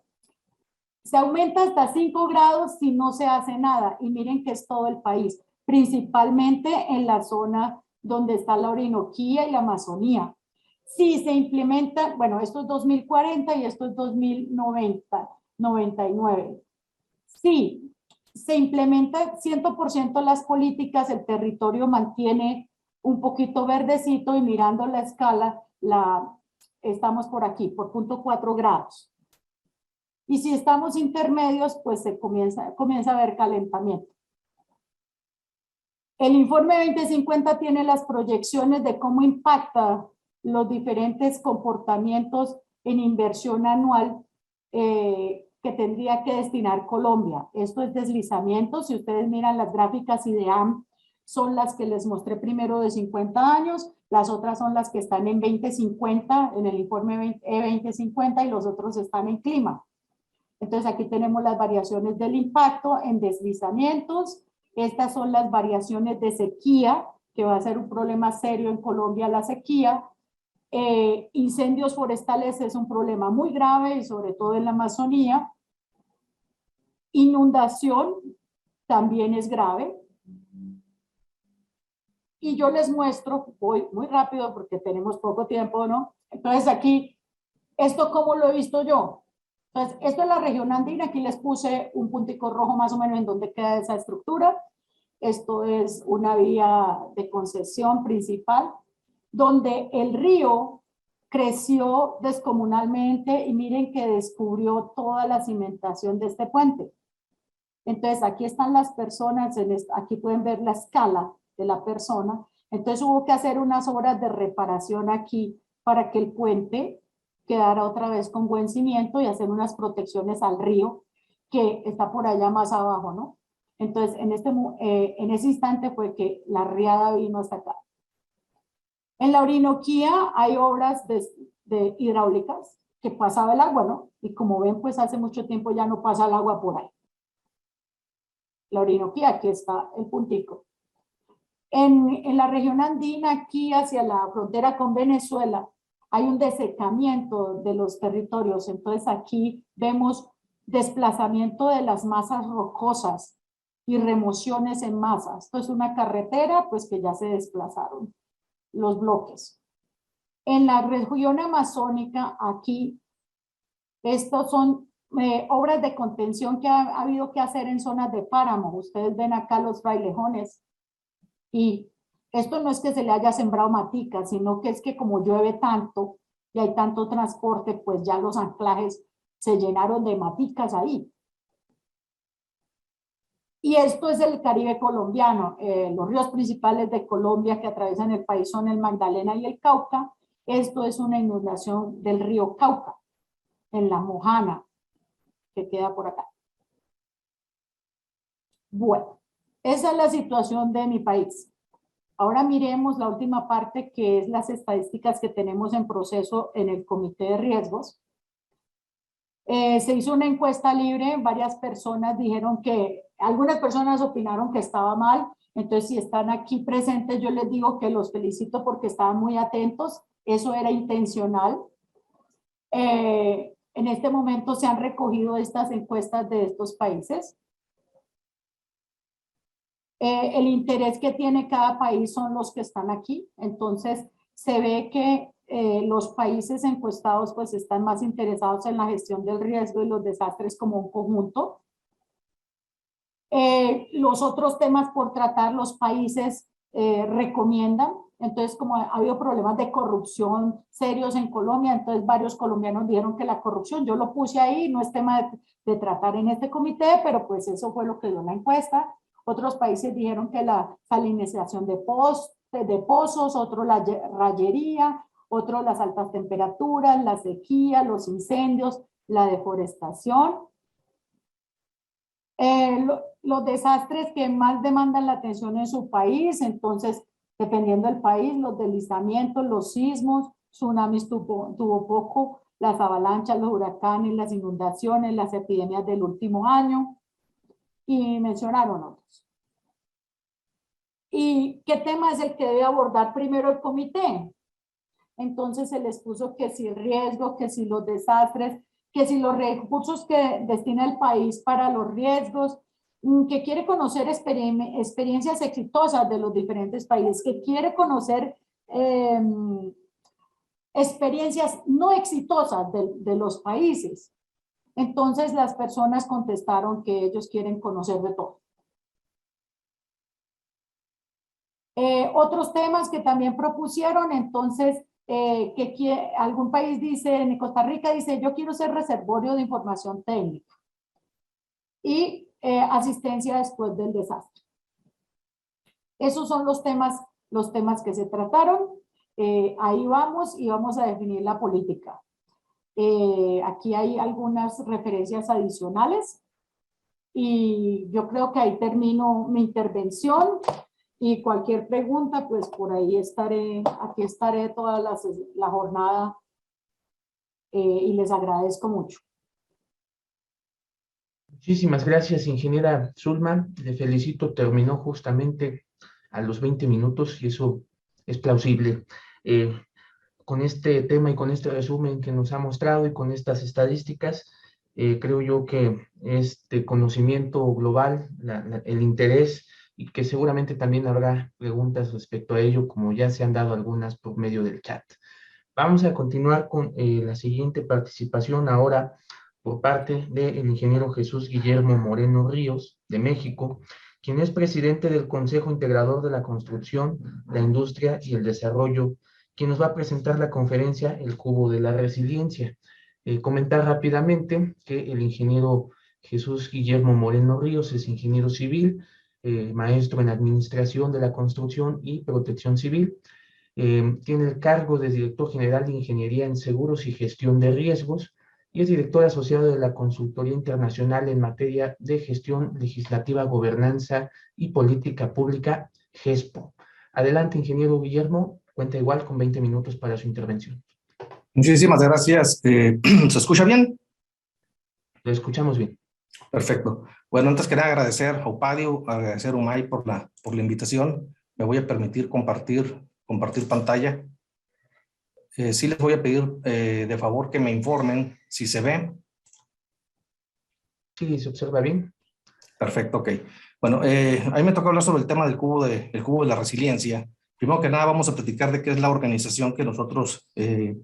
se aumenta hasta 5 grados si no se hace nada, y miren que es todo el país, principalmente en la zona donde está la Orinoquía y la Amazonía. Si se implementa, bueno, esto es 2040 y esto es 2090, 99. Si se implementa 100% las políticas, el territorio mantiene un poquito verdecito, y mirando la escala, estamos por aquí, por 0.4 grados. Y si estamos intermedios, pues se comienza a ver calentamiento. El informe 2050 tiene las proyecciones de cómo impacta los diferentes comportamientos en inversión anual que tendría que destinar Colombia. Esto es deslizamiento. Si ustedes miran las gráficas IDEAM, son las que les mostré primero de 50 años, las otras son las que están en 2050, en el informe 2050, y los otros están en clima. Entonces aquí tenemos las variaciones del impacto en deslizamientos. Estas son las variaciones de sequía, que va a ser un problema serio en Colombia, la sequía. Incendios forestales es un problema muy grave, y sobre todo en la Amazonía. Inundación también es grave. Y yo les muestro, voy muy rápido porque tenemos poco tiempo, ¿no? Entonces aquí, ¿esto cómo lo he visto yo? Entonces, esto es la región andina, aquí les puse un puntico rojo más o menos en donde queda esa estructura. Esto es una vía de concesión principal, donde el río creció descomunalmente, y miren que descubrió toda la cimentación de este puente. Entonces, aquí están las personas, aquí pueden ver la escala de la persona. Entonces, hubo que hacer unas obras de reparación aquí para que el puente quedara otra vez con buen cimiento, y hacer unas protecciones al río que está por allá más abajo, ¿no? Entonces, en ese instante fue que la riada vino hasta acá. En la Orinoquía hay obras de hidráulicas que pasaba el agua, ¿no? Y como ven, pues hace mucho tiempo ya no pasa el agua por ahí. La Orinoquía, aquí está el puntico. En la región andina, aquí hacia la frontera con Venezuela, hay un desecamiento de los territorios. Entonces aquí vemos desplazamiento de las masas rocosas y remociones en masa. Esto es una carretera, pues que ya se desplazaron los bloques. En la región amazónica, aquí, estos son obras de contención que ha habido que hacer en zonas de páramo. Ustedes ven acá los frailejones, y esto no es que se le haya sembrado matica, sino que es que como llueve tanto y hay tanto transporte, pues ya los anclajes se llenaron de maticas ahí. Y esto es el Caribe colombiano. Los ríos principales de Colombia que atraviesan el país son el Magdalena y el Cauca. Esto es una inundación del río Cauca, en la Mojana, que queda por acá. Bueno, esa es la situación de mi país. Ahora miremos la última parte, que es las estadísticas que tenemos en proceso en el Comité de Riesgos. Se hizo una encuesta libre, varias personas dijeron que, algunas personas opinaron que estaba mal. Entonces, si están aquí presentes, yo les digo que los felicito porque estaban muy atentos. eso era intencional. En este momento se han recogido estas encuestas de estos países. El interés que tiene cada país son los que están aquí. Entonces, se ve que los países encuestados pues están más interesados en la gestión del riesgo y los desastres como un conjunto. Los otros temas por tratar los países recomiendan. Entonces, como ha habido problemas de corrupción serios en Colombia, entonces varios colombianos dijeron que la corrupción, yo lo puse ahí, no es tema de tratar en este comité, pero pues eso fue lo que dio la encuesta. Otros países dijeron que la salinización de pozos, otros la rayería, otros las altas temperaturas, la sequía, los incendios, la deforestación. Los desastres que más demandan la atención en su país, entonces, dependiendo del país, los deslizamientos, los sismos, tsunamis tuvo poco, las avalanchas, los huracanes, las inundaciones, las epidemias del último año, y mencionaron otros. ¿Y qué tema es el que debe abordar primero el comité? Entonces se les puso que si el riesgo, que si los desastres, que si los recursos que destina el país para los riesgos, que quiere conocer experiencias exitosas de los diferentes países, que quiere conocer experiencias no exitosas de los países. Entonces las personas contestaron que ellos quieren conocer de todo. Otros temas que también propusieron, entonces, algún país dice, en Costa Rica dice, yo quiero ser reservorio de información técnica y asistencia después del desastre. Esos son los temas que se trataron. Ahí vamos y vamos a definir la política. Aquí hay algunas referencias adicionales y yo creo que ahí termino mi intervención. Y cualquier pregunta, pues por ahí aquí estaré toda la jornada y les agradezco mucho. Muchísimas gracias, ingeniera Zulma. Le felicito, terminó justamente a los 20 minutos y eso es plausible. Con este tema y con este resumen que nos ha mostrado y con estas estadísticas, creo yo que este conocimiento global, el interés, y que seguramente también habrá preguntas respecto a ello, como ya se han dado algunas por medio del chat. Vamos a continuar con la siguiente participación ahora por parte del ingeniero Jesús Guillermo Moreno Ríos, de México, quien es presidente del Consejo Integrador de la Construcción, la Industria y el Desarrollo, quien nos va a presentar la conferencia El Cubo de la Resiliencia. Comentar rápidamente que el ingeniero Jesús Guillermo Moreno Ríos es ingeniero civil, maestro en Administración de la Construcción y Protección Civil. Tiene el cargo de Director General de Ingeniería en Seguros y Gestión de Riesgos y es director asociado de la Consultoría Internacional en materia de gestión legislativa, gobernanza y política pública, GESPO. Adelante, ingeniero Guillermo, cuenta igual con 20 minutos para su intervención. Muchísimas gracias. ¿Se escucha bien? Lo escuchamos bien. Perfecto. Bueno, antes que nada agradecer a Upadio, agradecer a UMAI por la invitación. Me voy a permitir compartir pantalla. Sí les voy a pedir de favor que me informen si se ve. Sí, se observa bien. Perfecto, ok. Bueno, a mí me toca hablar sobre el tema del cubo de la resiliencia. Primero que nada vamos a platicar de qué es la organización que nosotros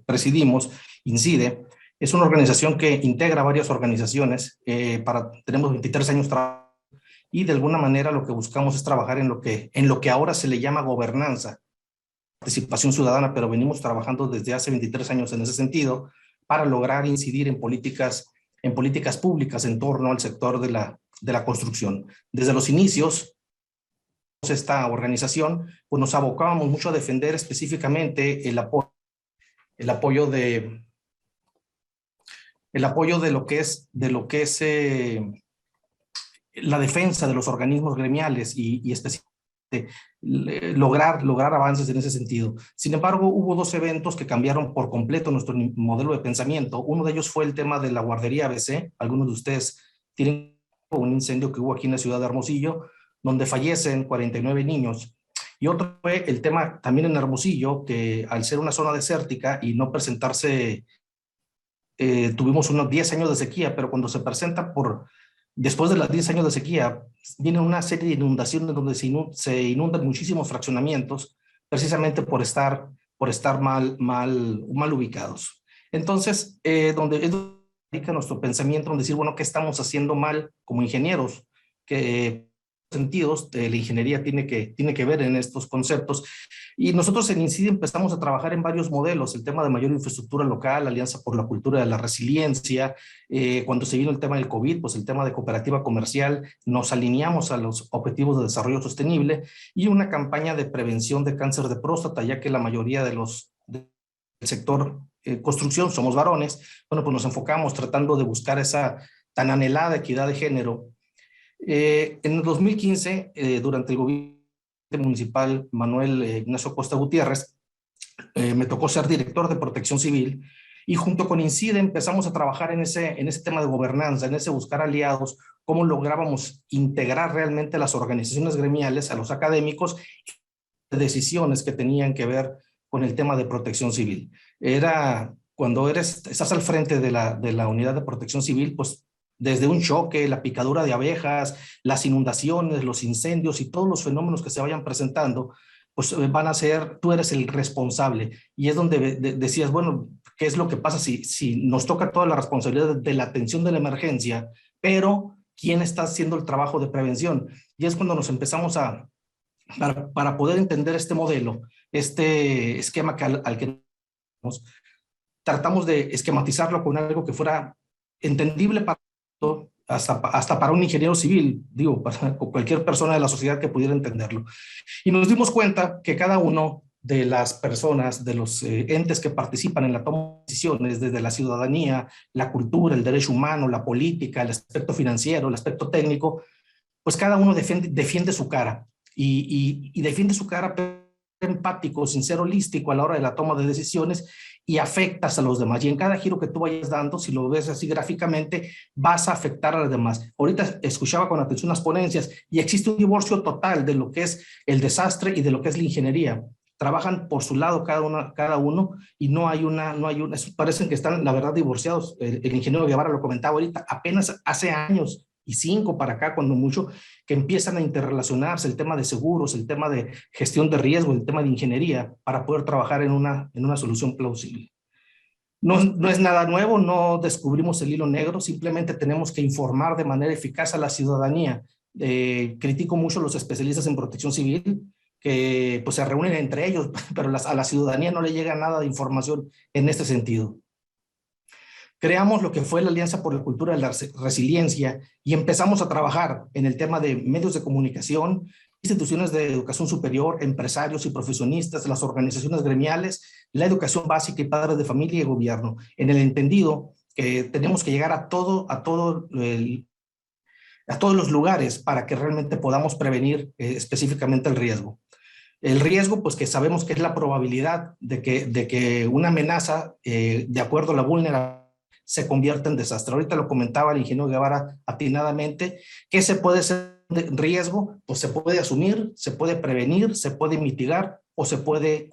presidimos, INCIDE. Es una organización que integra varias organizaciones. Tenemos 23 años trabajando y de alguna manera lo que buscamos es trabajar en lo que ahora se le llama gobernanza, participación ciudadana, pero venimos trabajando desde hace 23 años en ese sentido para lograr incidir en políticas públicas en torno al sector de la construcción. Desde los inicios, esta organización, pues nos abocábamos mucho a defender específicamente el apoyo de lo que es la defensa de los organismos gremiales y específicamente lograr avances en ese sentido. Sin embargo, hubo dos eventos que cambiaron por completo nuestro modelo de pensamiento. Uno de ellos fue el tema de la guardería ABC. Algunos de ustedes tienen un incendio que hubo aquí en la ciudad de Hermosillo, donde fallecen 49 niños. Y otro fue el tema también en Hermosillo, que al ser una zona desértica y no presentarse, tuvimos unos 10 años de sequía, pero cuando se presenta después de los 10 años de sequía, viene una serie de inundaciones donde se inundan muchísimos fraccionamientos, precisamente por estar mal ubicados. Entonces, donde es donde radica nuestro pensamiento, donde decir, bueno, ¿qué estamos haciendo mal como ingenieros? Que sentidos la ingeniería tiene que ver en estos conceptos. Y nosotros en INCIDE empezamos a trabajar en varios modelos, el tema de mayor infraestructura local, Alianza por la Cultura de la Resiliencia, cuando se vino el tema del COVID, pues el tema de cooperativa comercial, nos alineamos a los objetivos de desarrollo sostenible y una campaña de prevención de cáncer de próstata, ya que la mayoría del sector construcción somos varones. Bueno, pues nos enfocamos tratando de buscar esa tan anhelada equidad de género. En el 2015, durante el gobierno municipal Manuel Ignacio Costa Gutiérrez, me tocó ser director de Protección Civil y junto con INCIDE empezamos a trabajar en ese tema de gobernanza, en ese buscar aliados, cómo lográbamos integrar realmente a las organizaciones gremiales, a los académicos, decisiones que tenían que ver con el tema de protección civil. Era cuando estás al frente de la unidad de protección civil, pues desde un choque, la picadura de abejas, las inundaciones, los incendios y todos los fenómenos que se vayan presentando, pues van a ser, tú eres el responsable. Y es donde decías, bueno, ¿qué es lo que pasa si nos toca toda la responsabilidad de la atención de la emergencia, pero quién está haciendo el trabajo de prevención? Y es cuando nos empezamos para poder entender este modelo, este esquema al que tratamos de esquematizarlo con algo que fuera entendible para hasta para un ingeniero civil, digo, para cualquier persona de la sociedad que pudiera entenderlo. Y nos dimos cuenta que cada uno de las personas, de los entes que participan en la toma de decisiones, desde la ciudadanía, la cultura, el derecho humano, la política, el aspecto financiero, el aspecto técnico, pues cada uno defiende su cara y defiende su cara empático, sincero, holístico a la hora de la toma de decisiones y afectas a los demás. Y en cada giro que tú vayas dando, si lo ves así gráficamente, vas a afectar a los demás. Ahorita escuchaba con atención las ponencias y existe un divorcio total de lo que es el desastre y de lo que es la ingeniería. Trabajan por su lado cada uno y no hay una, parecen que están, la verdad, divorciados. El ingeniero Guevara lo comentaba ahorita, apenas hace años y 5 para acá, cuando mucho, que empiezan a interrelacionarse el tema de seguros, el tema de gestión de riesgo, el tema de ingeniería, para poder trabajar en una solución plausible. No es nada nuevo, no descubrimos el hilo negro, simplemente tenemos que informar de manera eficaz a la ciudadanía. Critico mucho a los especialistas en protección civil, que pues se reúnen entre ellos, pero a la ciudadanía no le llega nada de información en este sentido. Creamos lo que fue la Alianza por la Cultura de la Resiliencia y empezamos a trabajar en el tema de medios de comunicación, instituciones de educación superior, empresarios y profesionistas, las organizaciones gremiales, la educación básica y padres de familia y gobierno, en el entendido que tenemos que llegar a todos los lugares para que realmente podamos prevenir específicamente el riesgo. El riesgo, pues que sabemos que es la probabilidad de que una amenaza, de acuerdo a la vulnerabilidad, se convierte en desastre. Ahorita lo comentaba el ingeniero Guevara atinadamente. ¿Qué se puede ser de riesgo? Pues se puede asumir, se puede prevenir, se puede mitigar o se puede...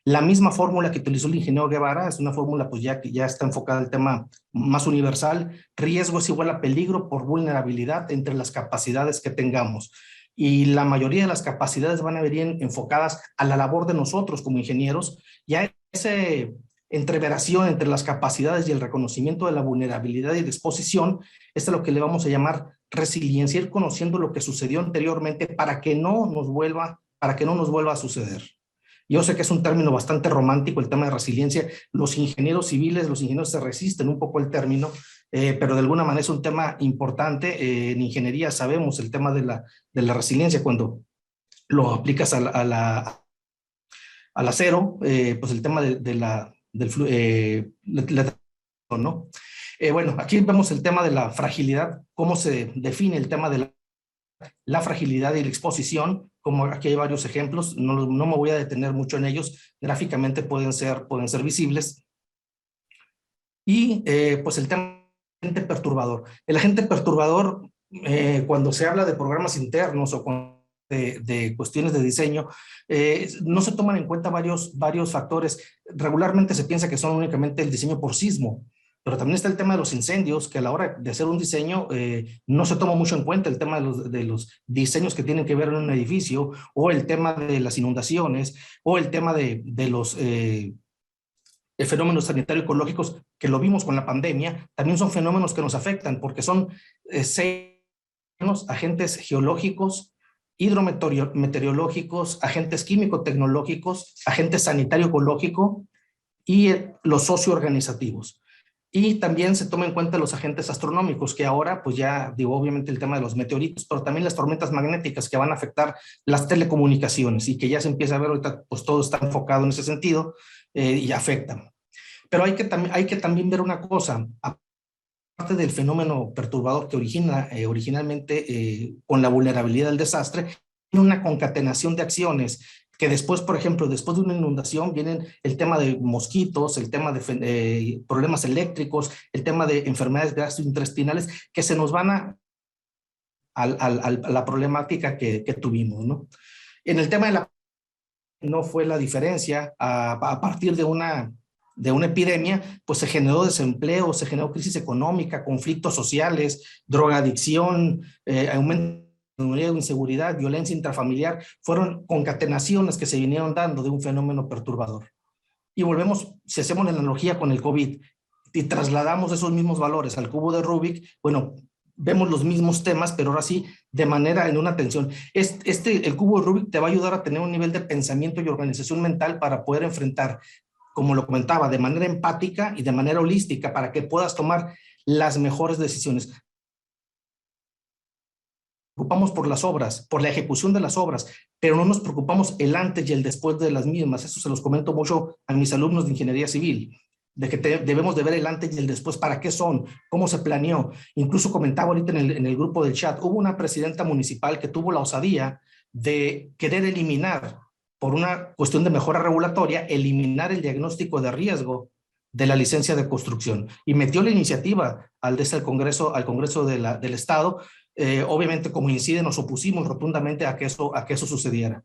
La misma fórmula que utilizó el ingeniero Guevara es una fórmula pues ya que ya está enfocada al tema más universal. Riesgo es igual a peligro por vulnerabilidad entre las capacidades que tengamos. Y la mayoría de las capacidades van a venir enfocadas a la labor de nosotros como ingenieros. Ya ese entreveración entre las capacidades y el reconocimiento de la vulnerabilidad y de exposición, es lo que le vamos a llamar resiliencia, ir conociendo lo que sucedió anteriormente para que no nos vuelva a suceder. Yo sé que es un término bastante romántico el tema de resiliencia, los ingenieros civiles, los ingenieros se resisten un poco el término, pero de alguna manera es un tema importante. En ingeniería sabemos el tema de la resiliencia cuando lo aplicas al acero, pues el tema ¿no? Bueno, aquí vemos el tema de la fragilidad, cómo se define el tema de la fragilidad y la exposición, como aquí hay varios ejemplos, no me voy a detener mucho en ellos, gráficamente pueden ser visibles. Y pues el tema del agente perturbador. El agente perturbador, cuando se habla de programas internos o cuando de cuestiones de diseño, no se toman en cuenta varios factores. Regularmente se piensa que son únicamente el diseño por sismo, pero también está el tema de los incendios, que a la hora de hacer un diseño no se toma mucho en cuenta el tema de los diseños que tienen que ver en un edificio, o el tema de las inundaciones, o el tema de los fenómenos sanitario-ecológicos, que lo vimos con la pandemia. También son fenómenos que nos afectan, porque son agentes geológicos, hidrometeorológicos, agentes químico-tecnológicos, agentes sanitario-ecológico y los socioorganizativos. Y también se toma en cuenta los agentes astronómicos, que ahora, pues ya digo, obviamente el tema de los meteoritos, pero también las tormentas magnéticas que van a afectar las telecomunicaciones, y que ya se empieza a ver ahorita, pues todo está enfocado en ese sentido y afectan. Pero hay que también ver una cosa, aparte del fenómeno perturbador que origina originalmente con la vulnerabilidad del desastre, tiene una concatenación de acciones que después, por ejemplo, después de una inundación vienen el tema de mosquitos, el tema de problemas eléctricos, el tema de enfermedades gastrointestinales, que se nos van a la problemática que tuvimos, ¿no? En el tema de la no fue la diferencia. A partir de una epidemia, pues se generó desempleo, se generó crisis económica, conflictos sociales, drogadicción, aumento de inseguridad, violencia intrafamiliar. Fueron concatenaciones que se vinieron dando de un fenómeno perturbador. Y volvemos, si hacemos la analogía con el COVID y trasladamos esos mismos valores al cubo de Rubik, bueno, vemos los mismos temas, pero ahora sí de manera en una tensión. El cubo de Rubik te va a ayudar a tener un nivel de pensamiento y organización mental para poder enfrentar, como lo comentaba, de manera empática y de manera holística, para que puedas tomar las mejores decisiones. Nos preocupamos por las obras, por la ejecución de las obras, pero no nos preocupamos el antes y el después de las mismas. Eso se los comento mucho a mis alumnos de ingeniería civil, de que debemos de ver el antes y el después, para qué son, cómo se planeó. Incluso comentaba ahorita en el grupo del chat, hubo una presidenta municipal que tuvo la osadía de querer eliminar, por una cuestión de mejora regulatoria, eliminar el diagnóstico de riesgo de la licencia de construcción, y metió la iniciativa al Congreso del Estado. Obviamente, como incide, nos opusimos rotundamente a que eso sucediera.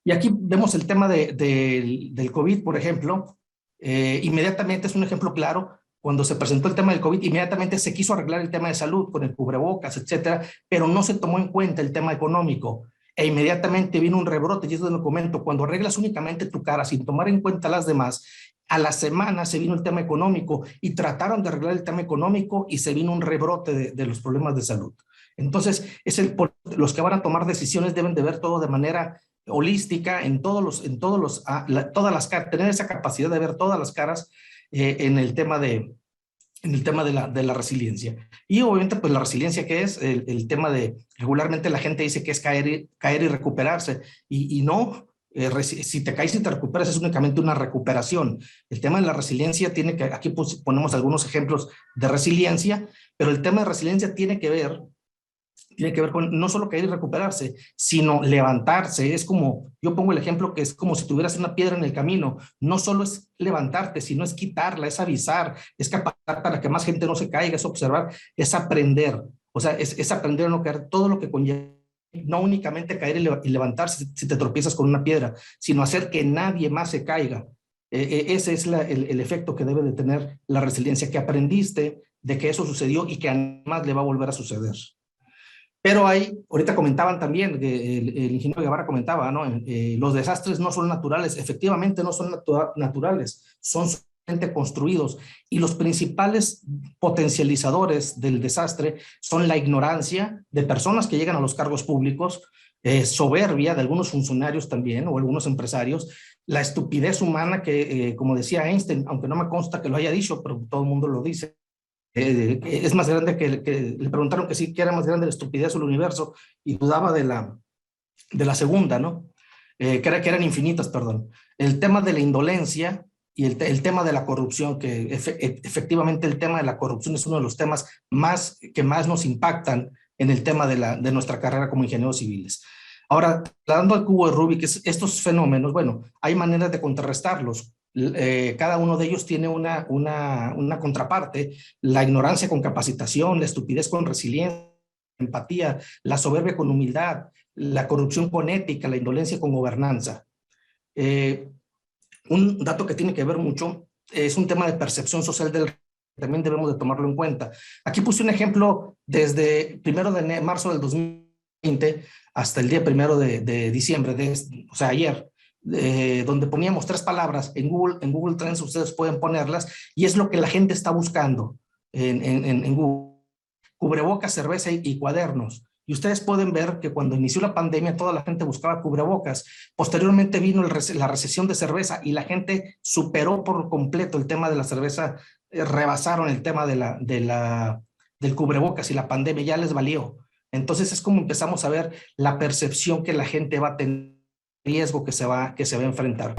Y aquí vemos el tema del COVID, por ejemplo. Inmediatamente, es un ejemplo claro, cuando se presentó el tema del COVID, inmediatamente se quiso arreglar el tema de salud con el cubrebocas, etcétera, pero no se tomó en cuenta el tema económico, e inmediatamente vino un rebrote. Y eso lo comento, cuando arreglas únicamente tu cara sin tomar en cuenta las demás, a la semana se vino el tema económico y trataron de arreglar el tema económico y se vino un rebrote de los problemas de salud. Entonces, los que van a tomar decisiones deben de ver todo de manera holística, todas las caras, tener esa capacidad de ver todas las caras en el tema de la resiliencia. Y obviamente, pues la resiliencia, que es el tema de, regularmente la gente dice que es caer y recuperarse, y no. Si te caes y te recuperas, es únicamente una recuperación. El tema de la resiliencia aquí ponemos algunos ejemplos de resiliencia, pero el tema de resiliencia tiene que ver con no solo caer y recuperarse, sino levantarse. Es como, yo pongo el ejemplo que es como si tuvieras una piedra en el camino. No solo es levantarte, sino es quitarla, es avisar, es capacitar para que más gente no se caiga, es observar, es aprender. O sea, es aprender a no caer, todo lo que conlleva. No únicamente caer y levantarse si te tropiezas con una piedra, sino hacer que nadie más se caiga. Ese es el efecto que debe de tener la resiliencia, que aprendiste de que eso sucedió y que además le va a volver a suceder. Pero ahorita comentaban también, el ingeniero Guevara comentaba, ¿no? Los desastres no son naturales. Efectivamente no son naturales, son solamente construidos, y los principales potencializadores del desastre son la ignorancia de personas que llegan a los cargos públicos, soberbia de algunos funcionarios también, o algunos empresarios, la estupidez humana que, como decía Einstein, aunque no me consta que lo haya dicho, pero todo el mundo lo dice, es más grande que le preguntaron que sí, que era más grande la estupidez o el universo, y dudaba de la segunda, ¿no? Que eran infinitas, perdón. El tema de la indolencia y el tema de la corrupción, que efectivamente el tema de la corrupción es uno de los temas que más nos impactan en el tema de nuestra carrera como ingenieros civiles. Ahora, dando al cubo de Rubik, estos fenómenos, bueno, hay maneras de contrarrestarlos. Cada uno de ellos tiene una contraparte: la ignorancia con capacitación, la estupidez con resiliencia, empatía, la soberbia con humildad, la corrupción con ética, la indolencia con gobernanza. Un dato que tiene que ver mucho es un tema de percepción social del también debemos de tomarlo en cuenta. Aquí puse un ejemplo desde 1 de marzo del 2020 hasta el día 1 de diciembre, o sea, ayer, donde poníamos 3 palabras en Google Trends, ustedes pueden ponerlas, y es lo que la gente está buscando en Google. Cubrebocas, cerveza y cuadernos. Y ustedes pueden ver que cuando inició la pandemia toda la gente buscaba cubrebocas. Posteriormente vino la recesión de cerveza y la gente superó por completo el tema de la cerveza, rebasaron el tema del cubrebocas y la pandemia ya les valió. Entonces es como empezamos a ver la percepción que la gente va a tener, riesgo que se va a enfrentar.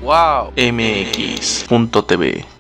Wow. MX.tv